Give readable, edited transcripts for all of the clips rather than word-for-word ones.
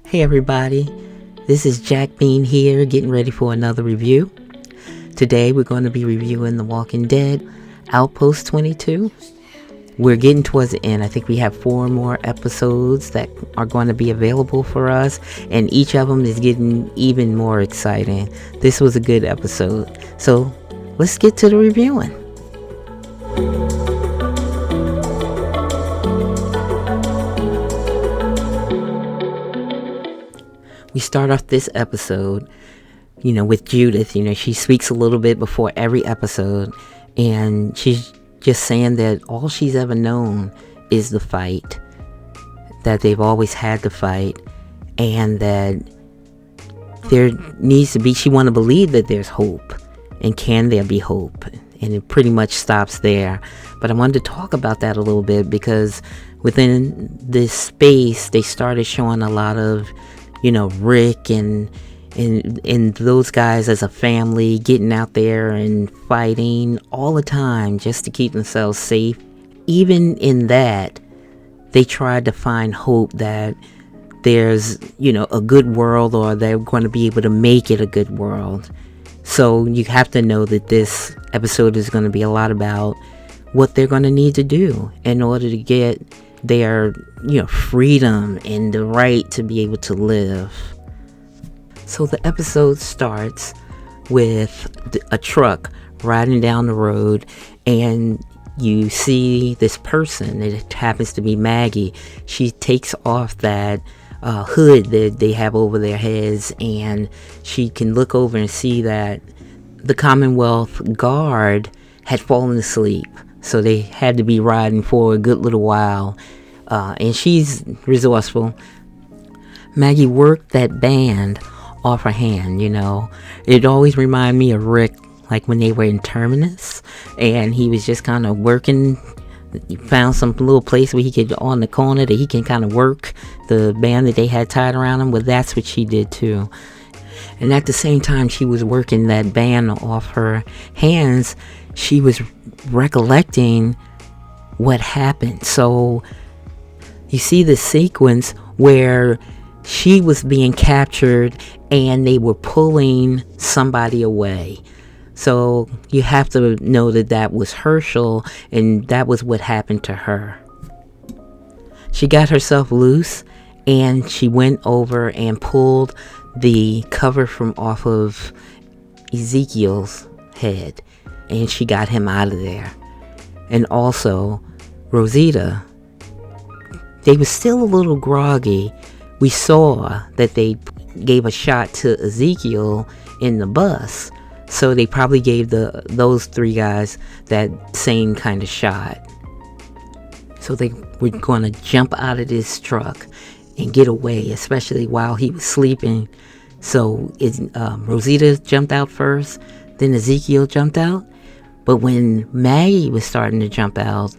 Hey everybody, this is JacqBean here, getting ready for another review. Today we're going to be reviewing The Walking Dead, Outpost 22. We're getting towards the end. I think we have 4 more episodes that are going to be available for us, and each of them is getting even more exciting. This was a good episode, so let's get to the reviewing. We start off this episode, with Judith. She speaks a little bit before every episode, and she's just saying that all she's ever known is the fight, that they've always had to fight, and that there needs to be, she want to believe that there's hope, and can there be hope? And it pretty much stops there. But I wanted to talk about that a little bit, because within this space, they started showing a lot of Rick and those guys as a family getting out there and fighting all the time just to keep themselves safe. Even in that, they tried to find hope that there's, a good world, or they're going to be able to make it a good world. So you have to know that this episode is going to be a lot about what they're going to need to do in order to get their freedom and the right to be able to live. So the episode starts with a truck riding down the road, and you see this person. It happens to be Maggie. She takes off that hood that they have over their heads, and she can look over and see that the Commonwealth guard had fallen asleep. So they had to be riding for a good little while. And she's resourceful. Maggie worked that band off her hand, It always reminded me of Rick, like when they were in Terminus. And he was just kind of working. He found some little place where he could, on the corner, that he can kind of work the band that they had tied around him. Well, that's what she did too. And at the same time she was working that band off her hands, she was recollecting what happened. So you see the sequence where she was being captured and they were pulling somebody away. So you have to know that that was Herschel, and that was what happened to her. She got herself loose, and she went over and pulled the cover from off of Ezekiel's head, and she got him out of there. And also Rosita, they were still a little groggy. We saw that they gave a shot to Ezekiel in the bus, so they probably gave those 3 guys that same kind of shot. So they were going to jump out of this truck and get away, especially while he was sleeping. So Rosita jumped out first, then Ezekiel jumped out. But when Maggie was starting to jump out,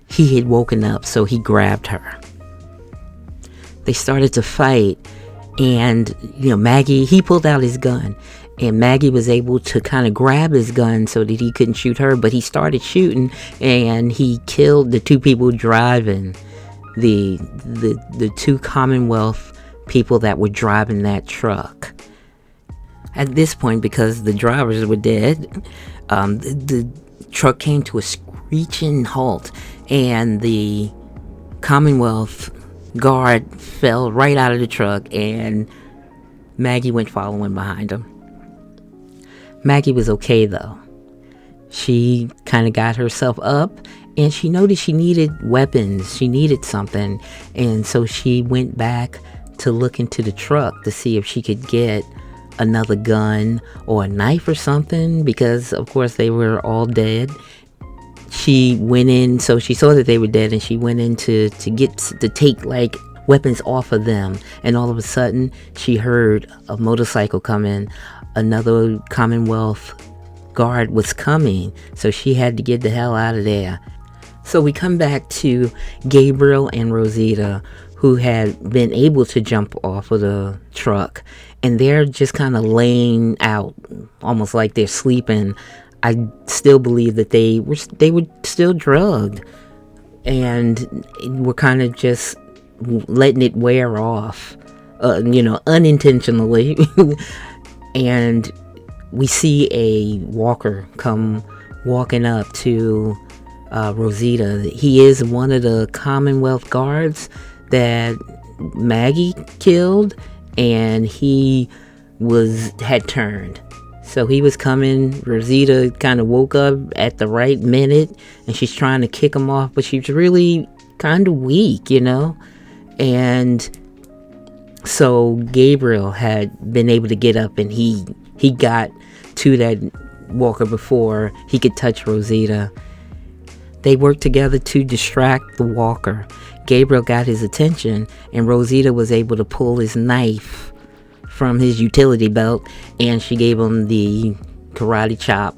he had woken up, so he grabbed her. They started to fight, and Maggie, he pulled out his gun, and Maggie was able to kind of grab his gun so that he couldn't shoot her, but he started shooting, and he killed the 2 people driving, the 2 Commonwealth people that were driving that truck. At this point, because the drivers were dead, the truck came to a screeching halt, and the Commonwealth guard fell right out of the truck, and Maggie went following behind him. Maggie was okay though. She kind of got herself up, and she noticed she needed weapons. She needed something, and so she went back to look into the truck to see if she could get another gun or a knife or something, because of course they were all dead. She went in, so she saw that they were dead, and she went in to take like weapons off of them, and all of a sudden she heard a motorcycle coming. Another Commonwealth guard was coming, so she had to get the hell out of there. So we come back to Gabriel and Rosita, who had been able to jump off of the truck, and they're just kind of laying out, almost like they're sleeping. I still believe that they were still drugged, and were kind of just letting it wear off. unintentionally. And we see a walker come walking up to Rosita. He is one of the Commonwealth guards that Maggie killed, and he had turned. So he was coming. Rosita kind of woke up at the right minute, and she's trying to kick him off, but she's really kind of weak, And so Gabriel had been able to get up, and he got to that walker before he could touch Rosita. They worked together to distract the walker. Gabriel got his attention, and Rosita was able to pull his knife from his utility belt, and she gave him the karate chop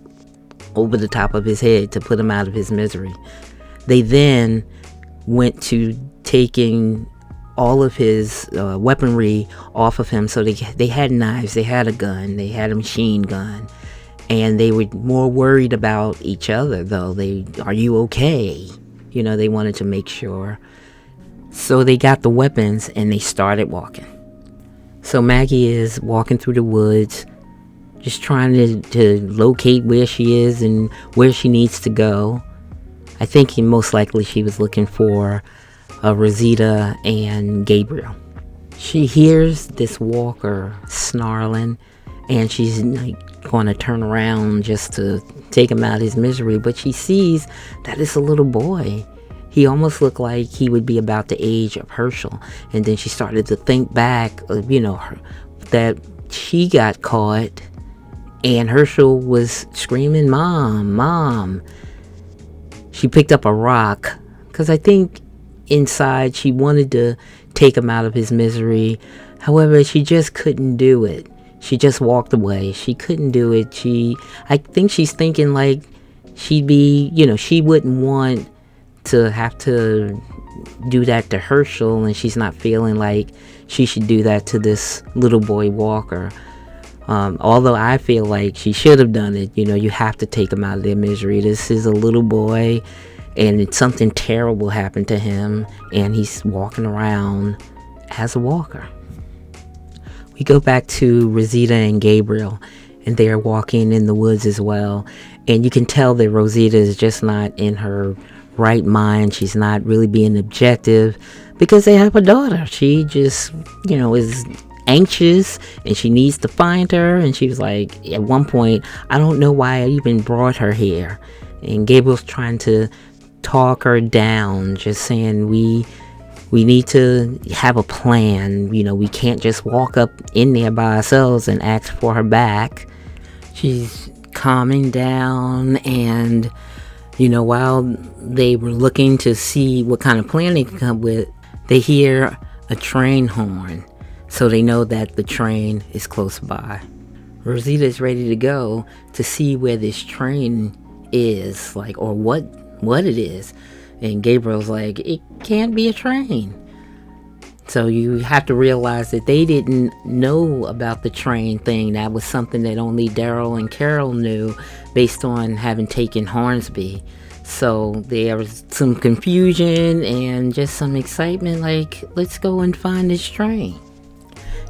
over the top of his head to put him out of his misery. They then went to taking all of his weaponry off of him. So they had knives, they had a gun, they had a machine gun, and they were more worried about each other, though. Are you okay? They wanted to make sure. So they got the weapons and they started walking. So Maggie is walking through the woods, just trying to locate where she is and where she needs to go. I think most likely she was looking for Rosita and Gabriel. She hears this walker snarling, and she's going to turn around just to take him out of his misery, but she sees that it's a little boy. He almost looked like he would be about the age of Herschel. And then she started to think back of, that she got caught and Herschel was screaming, "Mom, Mom." She picked up a rock because I think inside she wanted to take him out of his misery. However, she just couldn't do it. She just walked away. She couldn't do it. I think she's thinking like she'd be, she wouldn't want to have to do that to Herschel, and she's not feeling like she should do that to this little boy walker. Although I feel like she should have done it. You have to take him out of their misery. This is a little boy, and something terrible happened to him, and he's walking around as a walker. We go back to Rosita and Gabriel, and they're walking in the woods as well. And you can tell that Rosita is just not in her right mind. She's not really being objective because they have a daughter. She just, is anxious, and she needs to find her. And she was like, at one point, I don't know why I even brought her here. And Gabriel's trying to talk her down, just saying we need to have a plan. We can't just walk up in there by ourselves and ask for her back. She's calming down, and while they were looking to see what kind of plan they could come with, they hear a train horn. So they know that the train is close by. Rosita is ready to go to see where this train is, or what it is. And Gabriel's like, it can't be a train. So you have to realize that they didn't know about the train thing. That was something that only Daryl and Carol knew based on having taken Hornsby. So there was some confusion and just some excitement, like, let's go and find this train.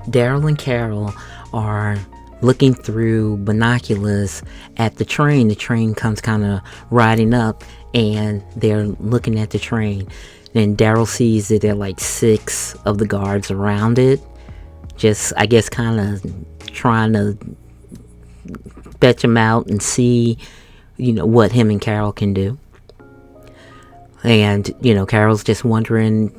Daryl and Carol are looking through binoculars at the train. The train comes kind of riding up, and they're looking at the train. And Daryl sees that there are like 6 of the guards around it, just, I guess, kind of trying to fetch him out and see, what him and Carol can do. And, Carol's just wondering,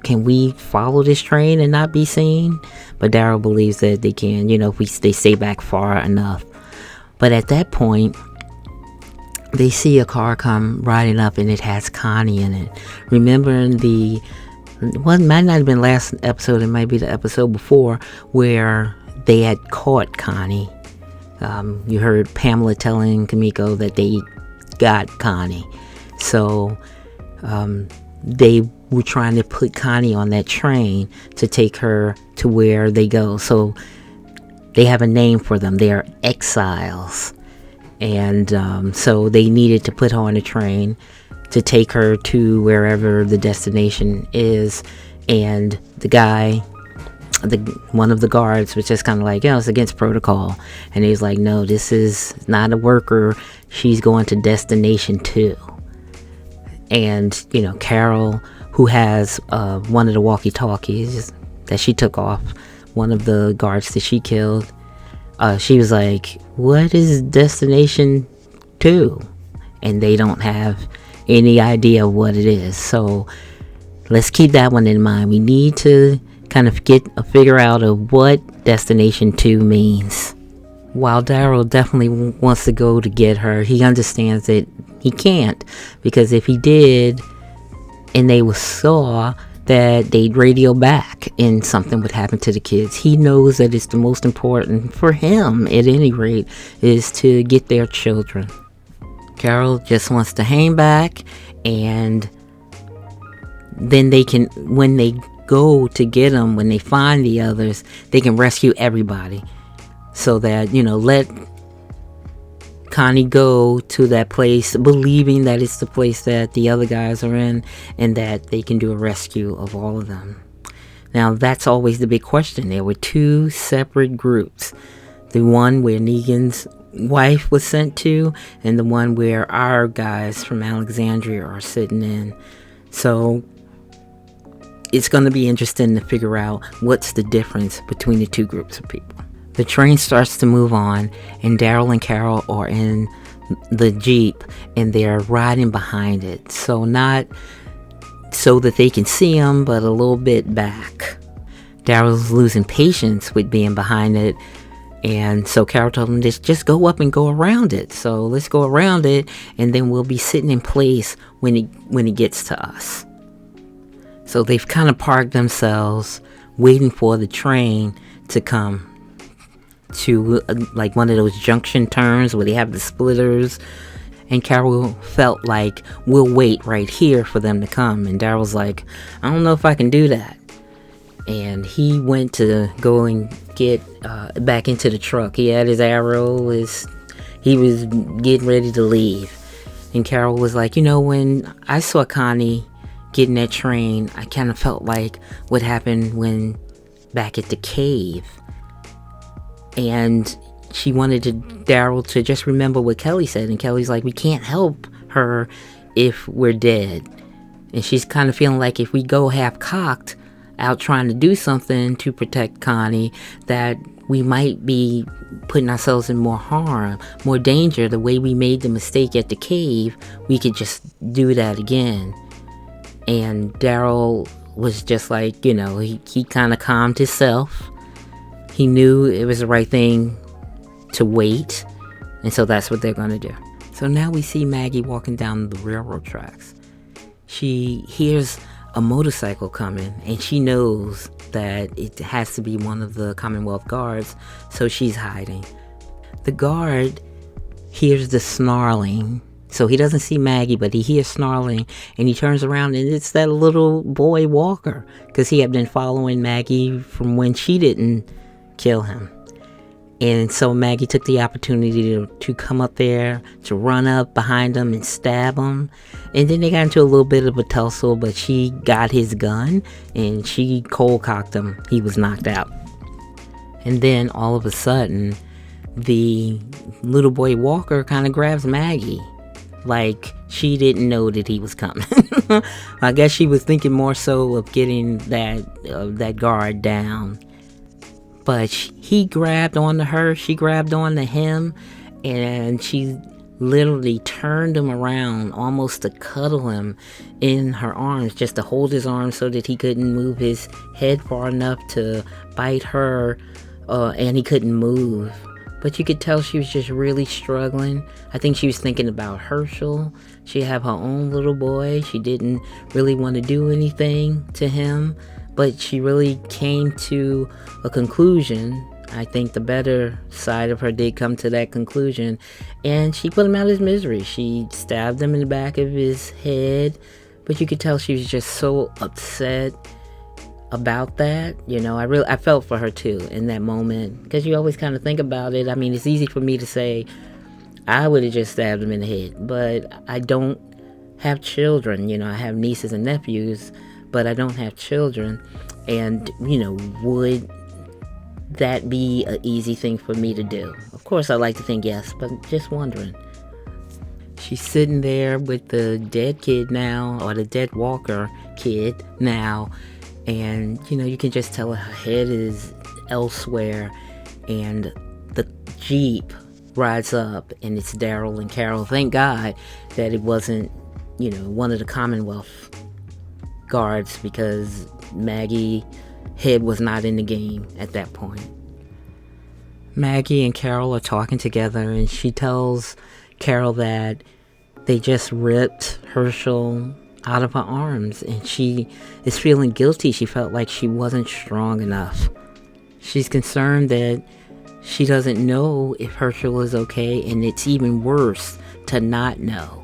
can we follow this train and not be seen? But Daryl believes that they can, if they stay back far enough. But at that point, they see a car come riding up, and it has Connie in it. Remember it might not have been last episode, it might be the episode before, where they had caught Connie. You heard Pamela telling Kimiko that they got Connie. So they were trying to put Connie on that train to take her to where they go. So they have a name for them. They are exiles. And so they needed to put her on a train to take her to wherever the destination is. And the guy, one of the guards was just kind of like, it's against protocol. And he's like, no, this is not a worker. She's going to Destination 2. And, Carol, who has one of the walkie-talkies that she took off, one of the guards that she killed, she was like, what is Destination 2? And they don't have any idea of what it is. So let's keep that one in mind. We need to kind of get a figure out of what Destination 2 means. While Daryl definitely wants to go to get her, he understands that he can't, because if he did and they saw that they'd radio back and something would happen to the kids, he knows that it's the most important for him, at any rate, is to get their children. Carol just wants to hang back, and then they can, when they go to get them, when they find the others, they can rescue everybody. So that, let Connie go to that place, believing that it's the place that the other guys are in, and that they can do a rescue of all of them. Now, that's always the big question. There were two separate groups. The one where Negan's wife was sent to, and the one where our guys from Alexandria are sitting in. So it's going to be interesting to figure out what's the difference between the two groups of people. The train starts to move on, and Daryl and Carol are in the Jeep, and they're riding behind it. So not so that they can see them, but a little bit back. Daryl's losing patience with being behind it, and so Carol told him, just go up and go around it. So let's go around it, and then we'll be sitting in place when it gets to us. So they've kind of parked themselves, waiting for the train to come to like one of those junction turns where they have the splitters. And Carol felt like, we'll wait right here for them to come. And Daryl's like, I don't know if I can do that. And he went to go and get back into the truck. He had his arrow. He was getting ready to leave. And Carol was like, when I saw Connie get in that train, I kind of felt like what happened when back at the cave. And she wanted Daryl to just remember what Kelly said. And Kelly's like, we can't help her if we're dead. And she's kind of feeling like if we go half-cocked out trying to do something to protect Connie, that we might be putting ourselves in more harm, more danger. The way we made the mistake at the cave, we could just do that again. And Daryl was just like, he kind of calmed himself. He knew it was the right thing to wait, and so that's what they're going to do. So now we see Maggie walking down the railroad tracks. She hears a motorcycle coming, and she knows that it has to be one of the Commonwealth guards, so she's hiding. The guard hears the snarling, so he doesn't see Maggie, but he hears snarling, and he turns around, and it's that little boy Walker, because he had been following Maggie from when she didn't kill him. And so Maggie took the opportunity to come up there, to run up behind him and stab him. And then they got into a little bit of a tussle, but she got his gun and she cold cocked him. He was knocked out. And then all of a sudden, the little boy Walker kind of grabs Maggie, like she didn't know that he was coming. I guess she was thinking more so of getting that guard down. But he grabbed onto her, she grabbed onto him, and she literally turned him around almost to cuddle him in her arms, just to hold his arm so that he couldn't move his head far enough to bite her, and he couldn't move. But you could tell she was just really struggling. I think she was thinking about Herschel. She had her own little boy. She didn't really want to do anything to him. But she really came to a conclusion. I think the better side of her did come to that conclusion. And she put him out of his misery. She stabbed him in the back of his head. But you could tell she was just so upset about that. I felt for her too in that moment. Because you always kind of think about it. I mean, it's easy for me to say, I would have just stabbed him in the head. But I don't have children. I have nieces and nephews, but I don't have children. And, would that be an easy thing for me to do? Of course, I like to think yes, but just wondering. She's sitting there with the dead kid now, or the dead Walker kid now, and, you can just tell her head is elsewhere, and the Jeep rides up, and it's Daryl and Carol. Thank God that it wasn't, one of the Commonwealth guards, because Maggie head was not in the game at that point. Maggie and Carol are talking together, and she tells Carol that they just ripped Herschel out of her arms, and she is feeling guilty. She felt like she wasn't strong enough. She's concerned that she doesn't know if Herschel is okay, and it's even worse to not know.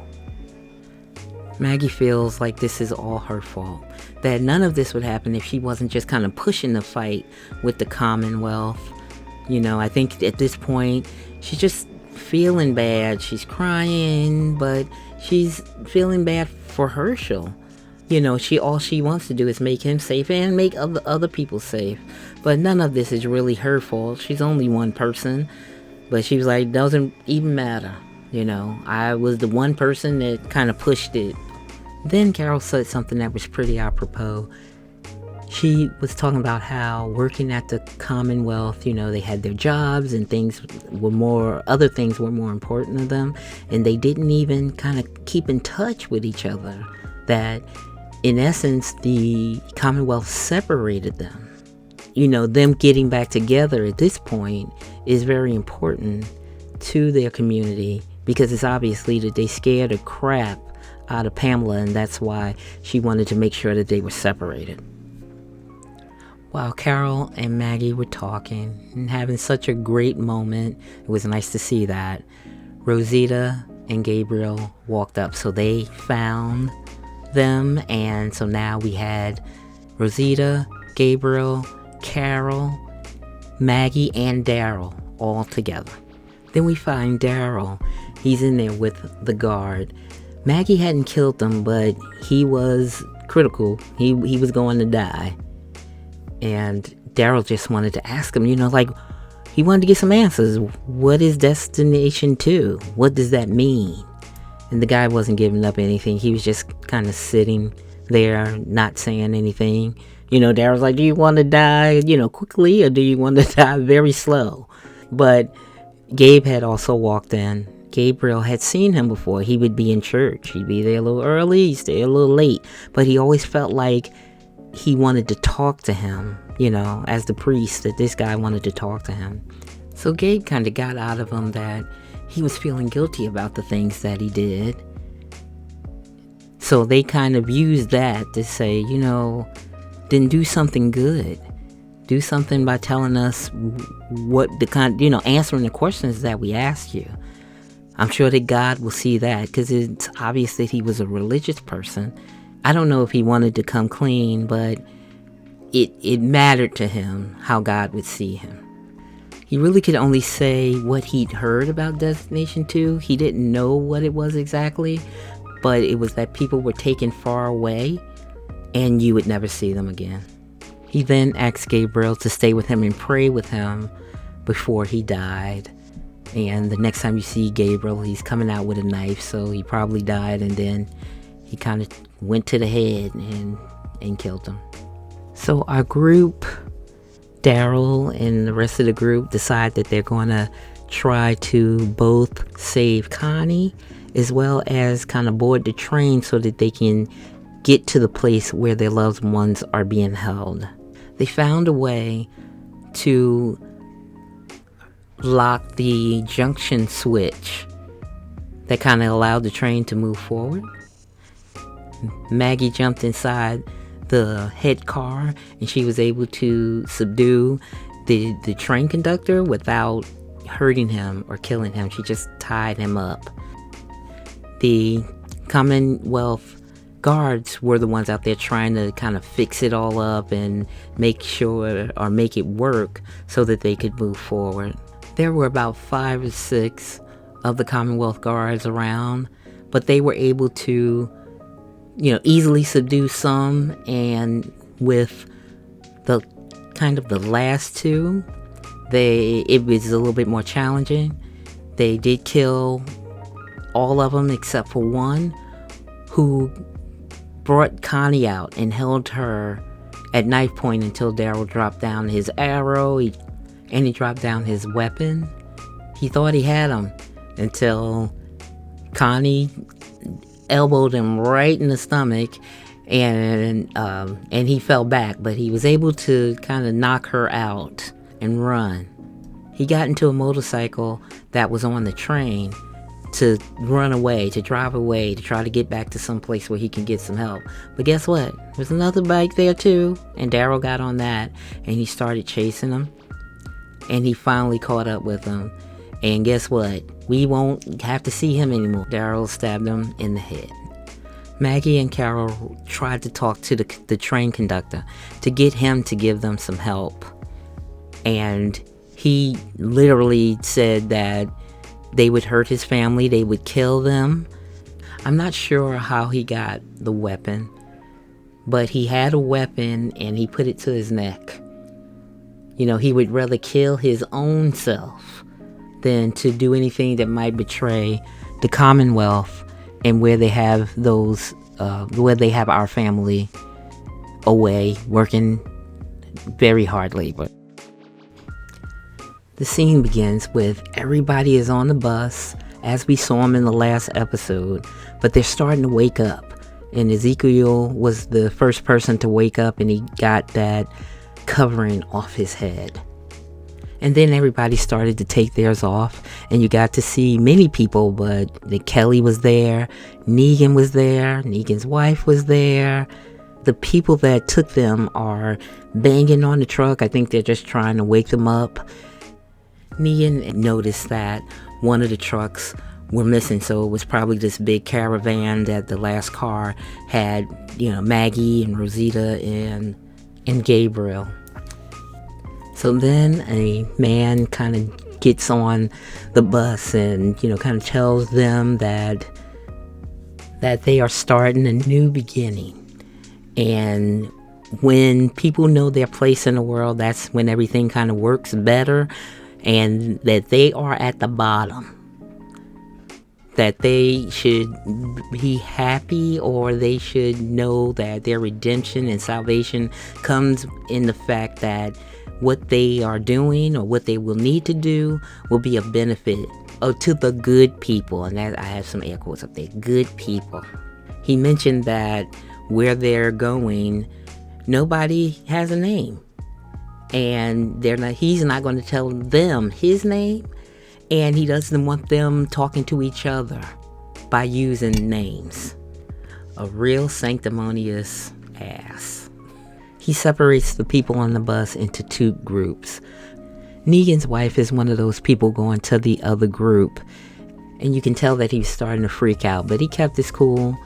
Maggie feels like this is all her fault, that none of this would happen if she wasn't just kind of pushing the fight with the Commonwealth. I think at this point, she's just feeling bad. She's crying, but she's feeling bad for Herschel. All she wants to do is make him safe and make other people safe. But none of this is really her fault. She's only one person. But she was like, doesn't even matter. I was the one person that kind of pushed it. Then Carol said something that was pretty apropos. She was talking about how working at the Commonwealth, they had their jobs and other things were more important to them. And they didn't even kind of keep in touch with each other. That in essence, the Commonwealth separated them. Them getting back together at this point is very important to their community, because it's obviously that they scared the crap out of Pamela, and that's why she wanted to make sure that they were separated. While Carol and Maggie were talking and having such a great moment, it was nice to see that, Rosita and Gabriel walked up. So they found them, and so now we had Rosita, Gabriel, Carol, Maggie, and Daryl all together. Then we find Daryl. He's in there with the guard. Maggie hadn't killed him, but he was critical. He was going to die. And Daryl just wanted to ask him, he wanted to get some answers. What is Destination 2? What does that mean? And the guy wasn't giving up anything. He was just kind of sitting there, not saying anything. Daryl's like, do you want to die, quickly, or do you want to die very slow? But Gabe had also walked in. Gabriel had seen him before. He would be in church. He'd be there a little early, stay a little late. But he always felt like he wanted to talk to him, as the priest, that this guy wanted to talk to him. So Gabe kind of got out of him that he was feeling guilty about the things that he did. So they kind of used that to say, then do something good. Do something by telling us what answering the questions that we asked you. I'm sure that God will see that, because it's obvious that he was a religious person. I don't know if he wanted to come clean, but it mattered to him how God would see him. He really could only say what he'd heard about Destination 2. He didn't know what it was exactly, but it was that people were taken far away and you would never see them again. He then asked Gabriel to stay with him and pray with him before he died. And the next time you see Gabriel, he's coming out with a knife, so he probably died, and then he kind of went to the head and killed him. So our group, Daryl and the rest of the group, decide that they're going to try to both save Connie as well as kind of board the train so that they can get to the place where their loved ones are being held. They found a way to lock the junction switch that kind of allowed the train to move forward. Maggie jumped inside the head car and she was able to subdue the train conductor without hurting him or killing him. She just tied him up. The Commonwealth guards were the ones out there trying to kind of fix it all up and make sure or make it work so that they could move forward. There were about 5 or 6 of the Commonwealth guards around, but they were able to, easily subdue some, and with The kind of the last two, it was a little bit more challenging. They did kill all of them except for one, who brought Connie out and held her at knife point until Daryl dropped down his arrow and he dropped down his weapon. He thought he had him until Connie elbowed him right in the stomach, and he fell back, but he was able to kind of knock her out and run. He got into a motorcycle that was on the train to run away, to drive away, to try to get back to some place where he can get some help. But guess what? There's another bike there too, and Daryl got on that, and he started chasing him, and he finally caught up with him. And guess what? We won't have to see him anymore. Daryl stabbed him in the head. Maggie and Carol tried to talk to the train conductor to get him to give them some help. And he literally said that they would hurt his family, they would kill them. I'm not sure how he got the weapon, but he had a weapon and he put it to his neck. You know, he would rather kill his own self than to do anything that might betray the Commonwealth and where they have our family away working very hard labor. The scene begins with everybody is on the bus, as we saw them in the last episode, but they're starting to wake up. And Ezekiel was the first person to wake up, and he got that covering off his head. And then everybody started to take theirs off, and you got to see many people, but Kelly was there, Negan was there, Negan's wife was there. The people that took them are banging on the truck. I think they're just trying to wake them up. Negan noticed that one of the trucks were missing, so it was probably this big caravan that the last car had, Maggie and Rosita and Gabriel. So then a man kind of gets on the bus and, kind of tells them that they are starting a new beginning. And when people know their place in the world, that's when everything kind of works better, and that they are at the bottom. That they should be happy, or they should know that their redemption and salvation comes in the fact that what they are doing or what they will need to do will be a benefit to the good people. And that, I have some air quotes up there, good people. He mentioned that where they're going, nobody has a name. And he's not going to tell them his name. And he doesn't want them talking to each other by using names. A real sanctimonious ass. He separates the people on the bus into two groups. Negan's wife is one of those people going to the other group. And you can tell that he's starting to freak out. But he kept his cool.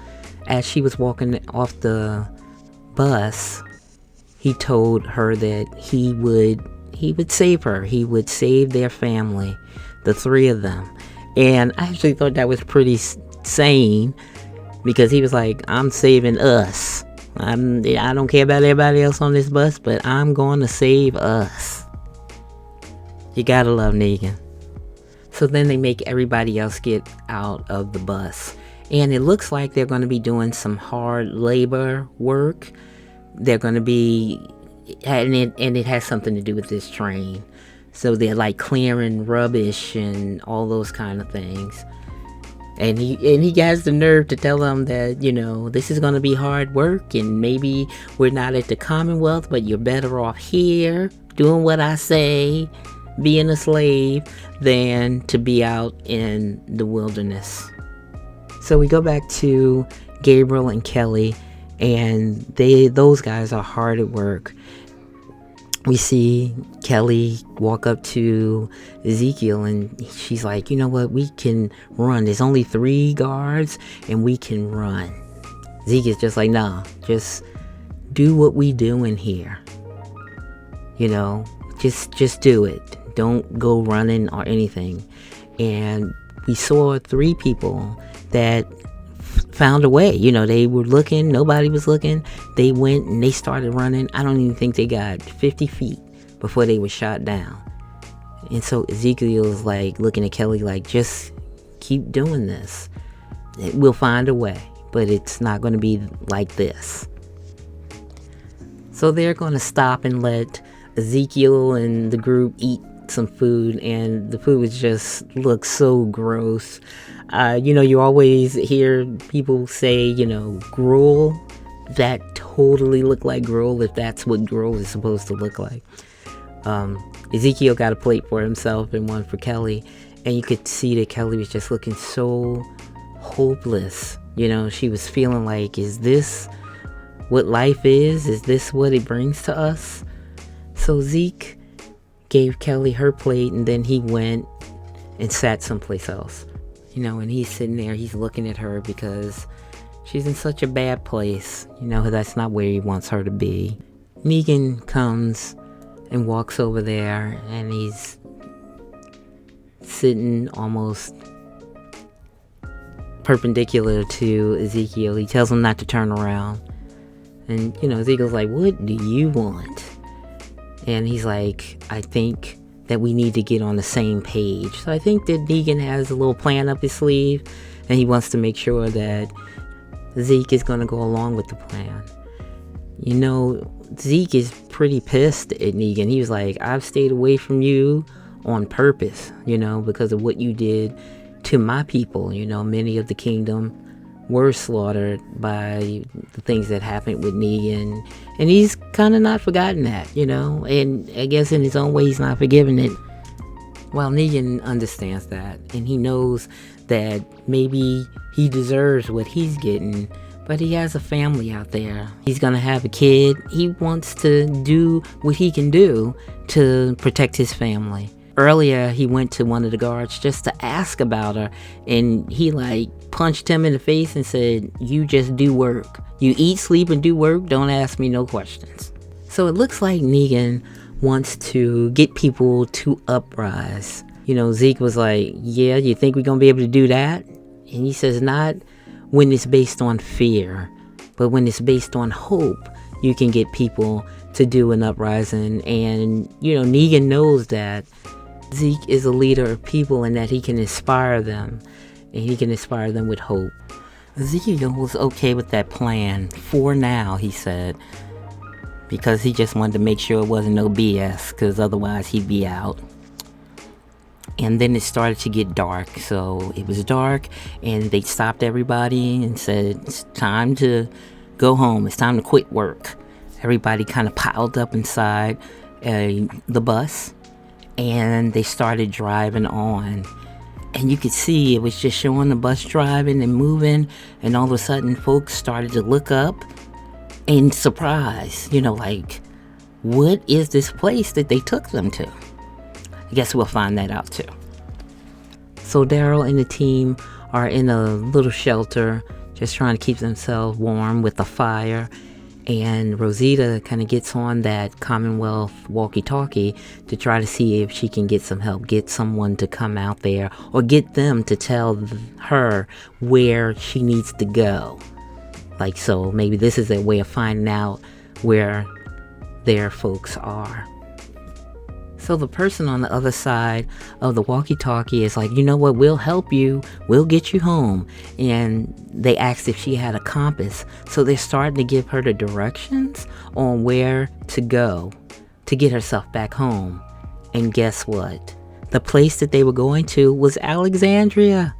As she was walking off the bus, he told her that he would save her. He would save their family, the three of them. And I actually thought that was pretty sane, because he was like, I'm saving us. I don't care about everybody else on this bus, but I'm going to save us. You gotta love Negan. So then they make everybody else get out of the bus. And it looks like they're going to be doing some hard labor work. They're going to be, and it has something to do with this train. So they're like clearing rubbish and all those kind of things. And he has the nerve to tell them that, this is going to be hard work, and maybe we're not at the Commonwealth, but you're better off here doing what I say, being a slave, than to be out in the wilderness. So we go back to Gabriel and Kelly, and those guys are hard at work. We see Kelly walk up to Ezekiel, and she's like, you know what, we can run. There's only 3 guards, and we can run. Ezekiel's just like, nah, just do what we do in here. Just do it. Don't go running or anything. And we saw 3 people that found a way. They were looking, nobody was looking. They went and they started running. I don't even think they got 50 feet before they were shot down. And so Ezekiel's like looking at Kelly like, just keep doing this. We'll find a way, but it's not going to be like this. So they're going to stop and let Ezekiel and the group eat some food, and the food just looks so gross. You always hear people say, gruel. That totally looked like gruel, if that's what gruel is supposed to look like. Ezekiel got a plate for himself and one for Kelly, and you could see that Kelly was just looking so hopeless. She was feeling like, is this what life is? Is this what it brings to us? So Zeke gave Kelly her plate, and then he went and sat someplace else. And he's sitting there, he's looking at her because she's in such a bad place. That's not where he wants her to be. Negan comes and walks over there, and he's sitting almost perpendicular to Ezekiel. He tells him not to turn around. And, Ezekiel's like, what do you want? And he's like, I think that we need to get on the same page. So I think that Negan has a little plan up his sleeve, and he wants to make sure that Zeke is going to go along with the plan. Zeke is pretty pissed at Negan. He was like, I've stayed away from you on purpose, because of what you did to my people. Many of the kingdom were slaughtered by the things that happened with Negan, and he's kind of not forgotten that, and I guess in his own way he's not forgiven it. Well, Negan understands that, and he knows that maybe he deserves what he's getting, but he has a family out there. He's gonna have a kid. He wants to do what he can do to protect his family. Earlier, he went to one of the guards just to ask about her, and he punched him in the face and said, you just do work. You eat, sleep, and do work. Don't ask me no questions. So it looks like Negan wants to get people to uprise. Zeke was like, yeah, you think we're going to be able to do that? And he says, not when it's based on fear, but when it's based on hope, you can get people to do an uprising. And, Negan knows that Zeke is a leader of people and that he can inspire them, and he can inspire them with hope. Ezekiel was okay with that plan for now, he said, because he just wanted to make sure it wasn't no BS, because otherwise he'd be out. And then it started to get dark, so it was dark, and they stopped everybody and said, it's time to go home, it's time to quit work. Everybody kind of piled up inside the bus, and they started driving on. And you could see it was just showing the bus driving and moving, and all of a sudden folks started to look up in surprise, what is this place that they took them to? I guess we'll find that out too. So Daryl and the team are in a little shelter, just trying to keep themselves warm with a fire. And Rosita kind of gets on that Commonwealth walkie-talkie to try to see if she can get some help, get someone to come out there, or get them to tell her where she needs to go. So maybe this is a way of finding out where their folks are. So the person on the other side of the walkie-talkie is like, you know what, we'll help you. We'll get you home. And they asked if she had a compass. So they're starting to give her the directions on where to go to get herself back home. And guess what? The place that they were going to was Alexandria.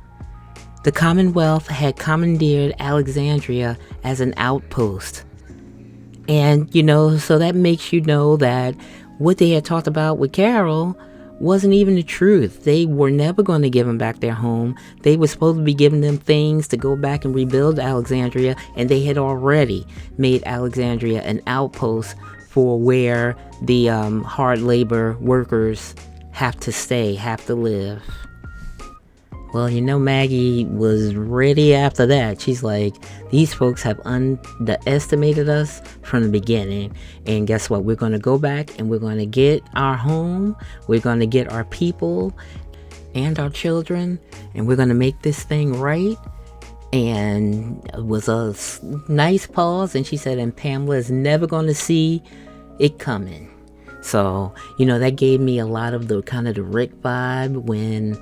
The Commonwealth had commandeered Alexandria as an outpost. And, so that makes you know that what they had talked about with Carol wasn't even the truth. They were never going to give them back their home. They were supposed to be giving them things to go back and rebuild Alexandria, and they had already made Alexandria an outpost for where the hard labor workers have to stay, have to live. Well, Maggie was ready after that. She's like, these folks have underestimated us from the beginning. And guess what? We're going to go back and we're going to get our home. We're going to get our people and our children. And we're going to make this thing right. And it was a nice pause, and she said, and Pamela is never going to see it coming. So, that gave me a lot of the kind of the Rick vibe when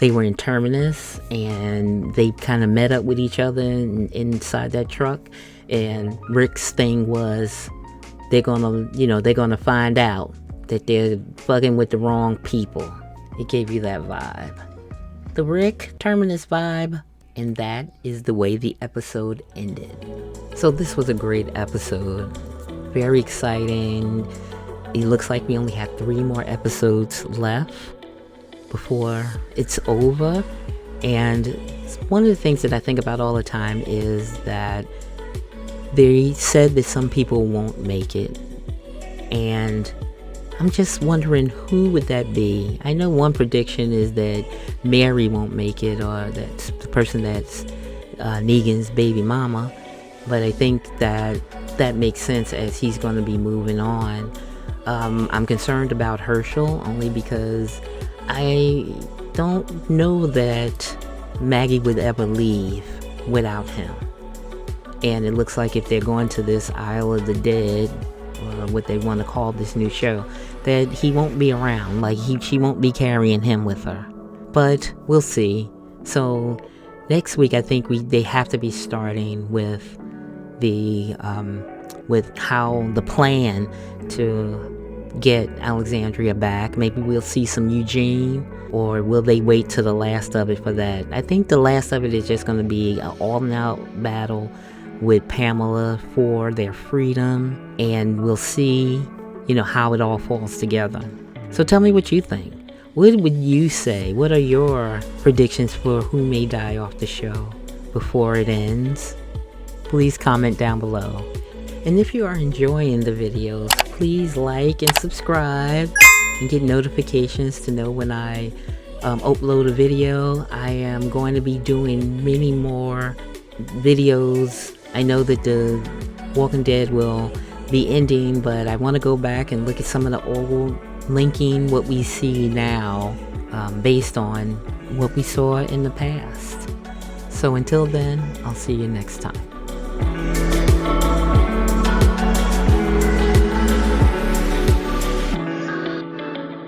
they were in Terminus and they kind of met up with each other inside that truck. And Rick's thing was they're gonna find out that they're fucking with the wrong people. It gave you that vibe. The Rick Terminus vibe. And that is the way the episode ended. So this was a great episode. Very exciting. It looks like we only have 3 more episodes left before it's over. And one of the things that I think about all the time is that they said that some people won't make it. And I'm just wondering, who would that be? I know one prediction is that Mary won't make it, or that's the person that's Negan's baby mama. But I think that makes sense as he's going to be moving on. I'm concerned about Herschel only because I don't know that Maggie would ever leave without him. And it looks like if they're going to this Isle of the Dead, or what they want to call this new show, that he won't be around. Like she won't be carrying him with her. But we'll see. So next week, I think they have to be starting with with how the plan to get Alexandria back. Maybe we'll see some Eugene, or will they wait to the last of it for that? I think the last of it is just going to be an all-out battle with Pamela for their freedom, and we'll see, how it all falls together. So tell me what you think. What would you say? What are your predictions for who may die off the show before it ends? Please comment down below. And if you are enjoying the videos, please like and subscribe and get notifications to know when I upload a video. I am going to be doing many more videos. I know that the Walking Dead will be ending, but I want to go back and look at some of the old, linking what we see now based on what we saw in the past. So until then, I'll see you next time.